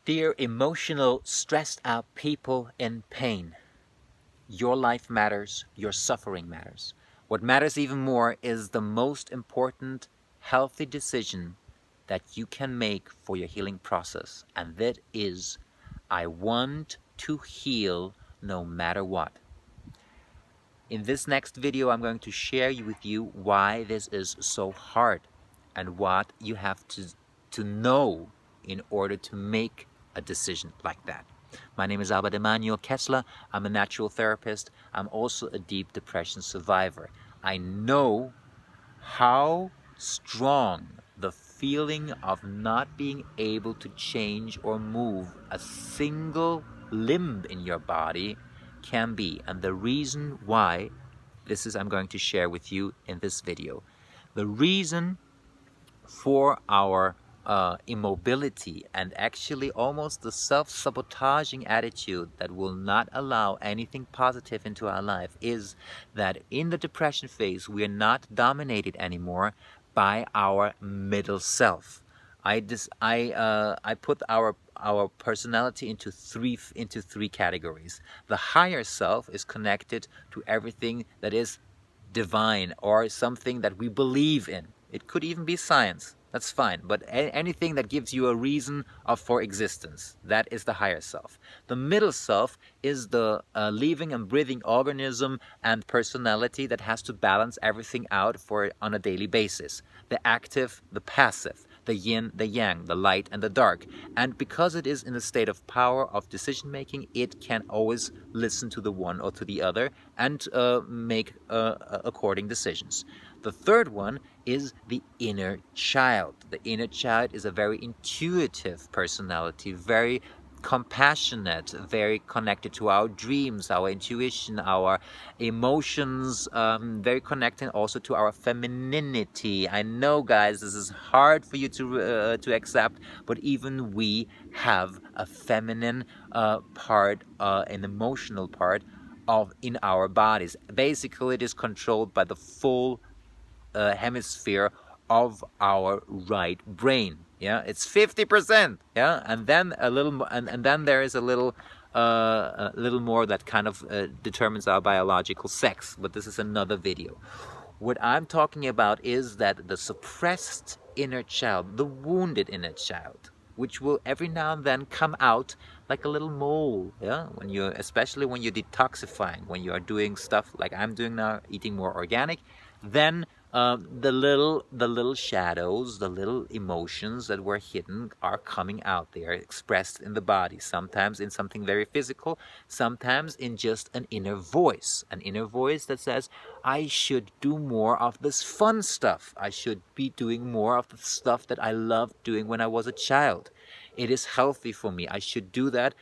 Dear emotional, stressed out people in pain, your life matters, your suffering matters. What matters even more is the most important healthy decision that you can make for your healing process, and that is, I want to heal no matter what. In this next video, I'm going to share with you why this is so hard and what you have to know in order to make a decision like that. My name is Albert Emanuel Kessler. I'm a natural therapist. I'm also a deep depression survivor. I know how strong the feeling of not being able to change or move a single limb in your body can be, and the reason why this is I'm going to share with you in this video. The reason for our immobility and actually almost the self-sabotaging attitude that will not allow anything positive into our life is that in the depression phase we are not dominated anymore by our middle self. I put our personality into three categories. The higher self is connected to everything that is divine or something that we believe in. It could even be science. That's fine, but anything that gives you a reason for existence, that is the higher self. The middle self is the living and breathing organism and personality that has to balance everything out on a daily basis. The active, the passive, the yin, the yang, the light and the dark. And because it is in a state of power of decision making, it can always listen to the one or to the other and make according decisions. The third one is the inner child. The inner child is a very intuitive personality, very compassionate, very connected to our dreams, our intuition, our emotions, very connected also to our femininity. I know, guys, this is hard for you to accept, but even we have a feminine part, an emotional part in our bodies. Basically, it is controlled by the full hemisphere of our right brain. Yeah, it's 50%. Yeah, and then a little, and then there is a little more that kind of determines our biological sex. But this is another video. What I'm talking about is that the suppressed inner child, the wounded inner child, which will every now and then come out like a little mole, yeah. Especially when you're detoxifying, when you are doing stuff like I'm doing now, eating more organic, then the little shadows, the little emotions that were hidden are coming out. They are expressed in the body, sometimes in something very physical, sometimes in just an inner voice that says, I should do more of this fun stuff. I should be doing more of the stuff that I loved doing when I was a child. It is healthy for me. I should do that,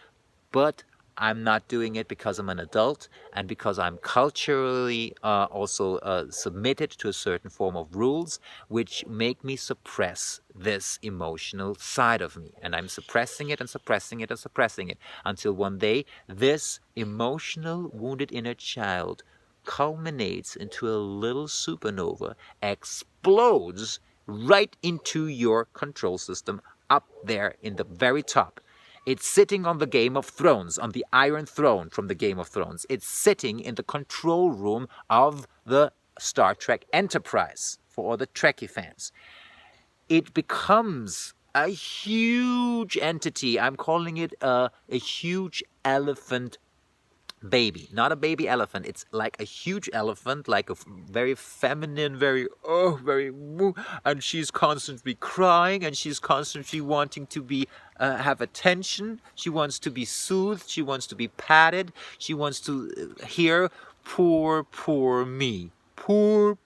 but I'm not doing it because I'm an adult and because I'm culturally also submitted to a certain form of rules which make me suppress this emotional side of me. And I'm suppressing it and suppressing it and suppressing it until one day this emotional wounded inner child culminates into a little supernova, explodes right into your control system up there in the very top. It's sitting on the Game of Thrones, on the Iron Throne from the Game of Thrones. It's sitting in the control room of the Star Trek Enterprise, for all the Trekkie fans. It becomes a huge entity. I'm calling it a huge elephant baby. Not a baby elephant. It's like a huge elephant, like a very feminine, very and she's constantly crying and she's constantly wanting to be have attention. She wants to be soothed. She wants to be patted. She wants to hear, poor me. Poor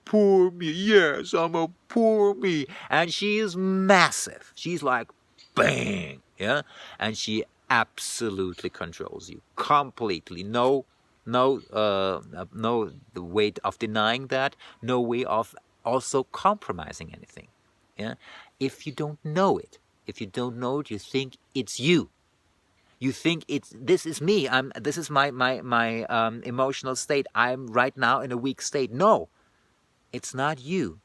me. Yes, I'm a poor me. And she is massive. She's like, bang. Yeah. And she absolutely controls you completely. No the way of denying that. No way of also compromising anything. Yeah. If you don't know it, you think it's you. You think this is me. This is my emotional state. I'm right now in a weak state. No, it's not you.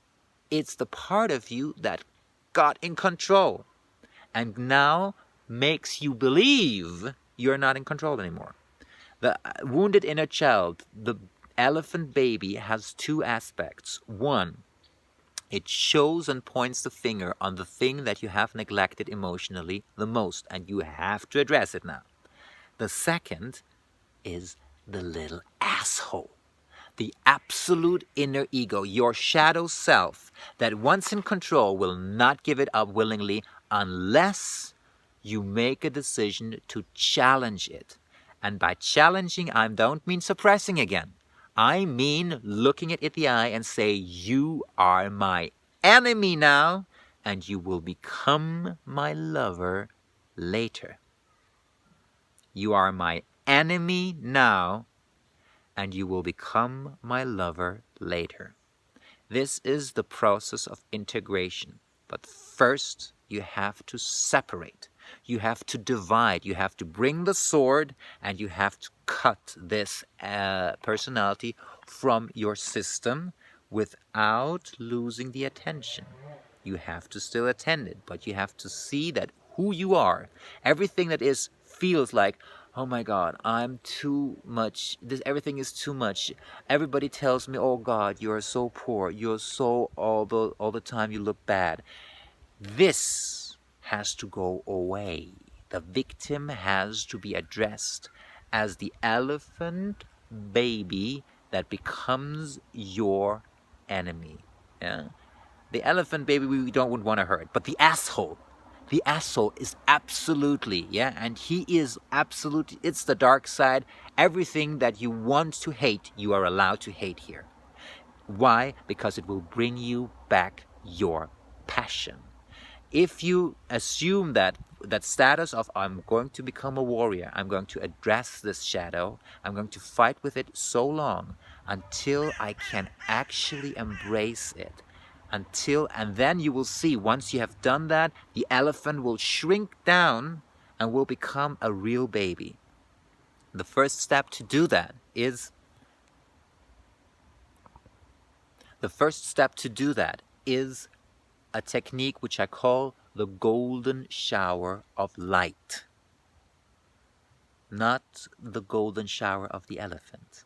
It's the part of you that got in control. And now makes you believe you're not in control anymore. The wounded inner child, the elephant baby, has two aspects. One, it shows and points the finger on the thing that you have neglected emotionally the most, and you have to address it now. The second is the little asshole. The absolute inner ego, your shadow self, that once in control will not give it up willingly unless you make a decision to challenge it. And by challenging, I don't mean suppressing again. I mean looking it in the eye and say, you are my enemy now, and you will become my lover later. You are my enemy now, and you will become my lover later. This is the process of integration. But first, you have to separate. You have to divide. You have to bring the sword, and you have to cut this personality from your system without losing the attention. You have to still attend it, but you have to see that who you are, everything that is, feels like, oh my God, I'm too much. Everything is too much. Everybody tells me, oh God, you're so poor. You're so, all the time you look bad. This has to go away. The victim has to be addressed as the elephant baby that becomes your enemy. Yeah? The elephant baby we don't want to hurt, but the asshole is absolutely, yeah, and he is absolutely, it's the dark side. Everything that you want to hate, you are allowed to hate here. Why? Because it will bring you back your passion. If you assume that status of I'm going to become a warrior, I'm going to address this shadow, I'm going to fight with it so long until I can actually embrace it. And then you will see, once you have done that, the elephant will shrink down and will become a real baby. The first step to do that is a technique which I call the golden shower of light. Not the golden shower of the elephant.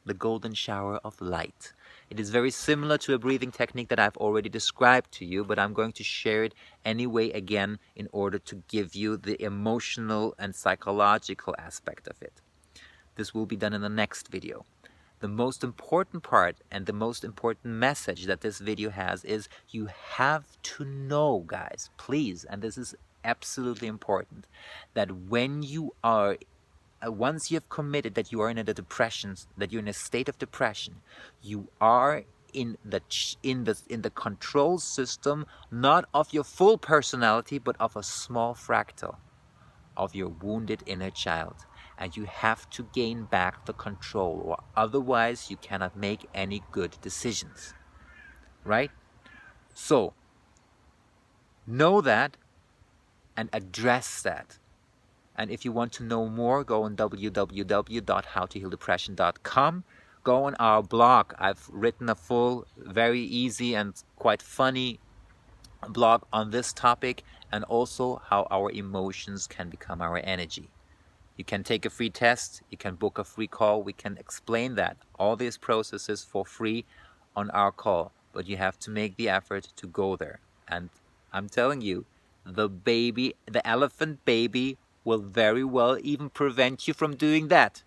The golden shower of light. It is very similar to a breathing technique that I've already described to you, but I'm going to share it anyway again in order to give you the emotional and psychological aspect of it. This will be done in the next video. The most important part and the most important message that this video has is you have to know, guys, please, and this is absolutely important, that when you are once you have committed that you are in a depression, that you're in a state of depression, you are in the control system, not of your full personality, but of a small fractal of your wounded inner child. And you have to gain back the control, or otherwise you cannot make any good decisions. Right? So, know that and address that. And if you want to know more, go on www.howtohealdepression.com. Go on our blog. I've written a full, very easy and quite funny blog on this topic, and also how our emotions can become our energy. You can take a free test. You can book a free call. We can explain that, all these processes for free on our call. But you have to make the effort to go there. And I'm telling you, the elephant baby will very well even prevent you from doing that.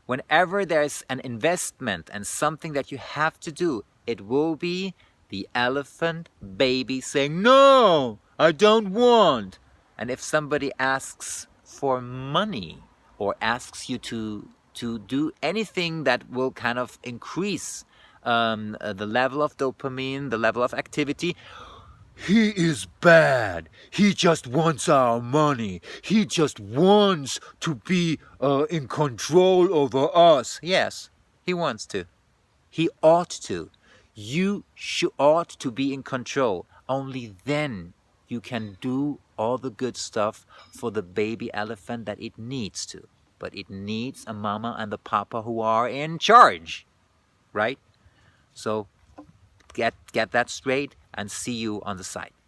Whenever there's an investment and something that you have to do, it will be the elephant baby saying, no, I don't want. And if somebody asks for money or asks you to do anything that will kind of increase the level of dopamine, the level of activity, he is bad. He just wants our money. He just wants to be in control over us. Yes, he wants to. He ought to. You ought to be in control. Only then you can do all the good stuff for the baby elephant that it needs to. But it needs a mama and a papa who are in charge. Right? So get that straight and see you on the site.